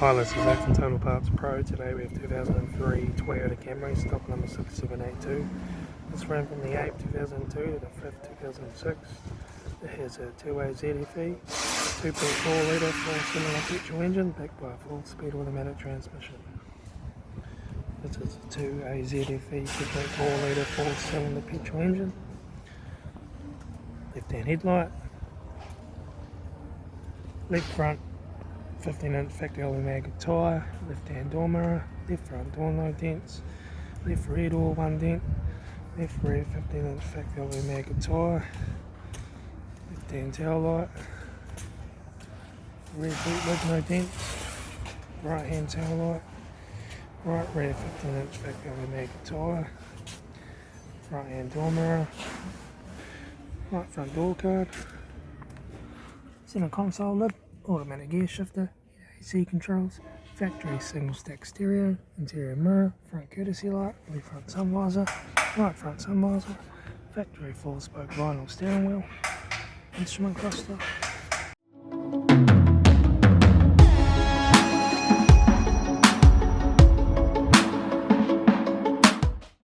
Hi, this is Zach from Total Parts Pro. Today we have 2003 Toyota Camry, stock number 6782. This ran from the 8th 2002 to the 5th 2006. It has a 2-way ZFE, 2.4 litre 4-cylinder petrol engine backed by a full-speed automatic transmission. This is a 2-way ZFE 2.4 litre 4-cylinder petrol engine. Left-hand headlight, left front 15-inch factory mag tyre, left-hand door mirror, left front door no dents, left rear door 1 dent, left rear 15-inch factory mag tyre, left-hand taillight, rear boot lid no dents, right-hand taillight, right rear 15-inch factory mag tyre, right-hand door mirror, right front door card, center console lid, automatic gear shifter, AC controls, factory single stack stereo, interior mirror, front courtesy light, left front sun visor, right front sun visor, factory 4-spoke vinyl steering wheel, instrument cluster,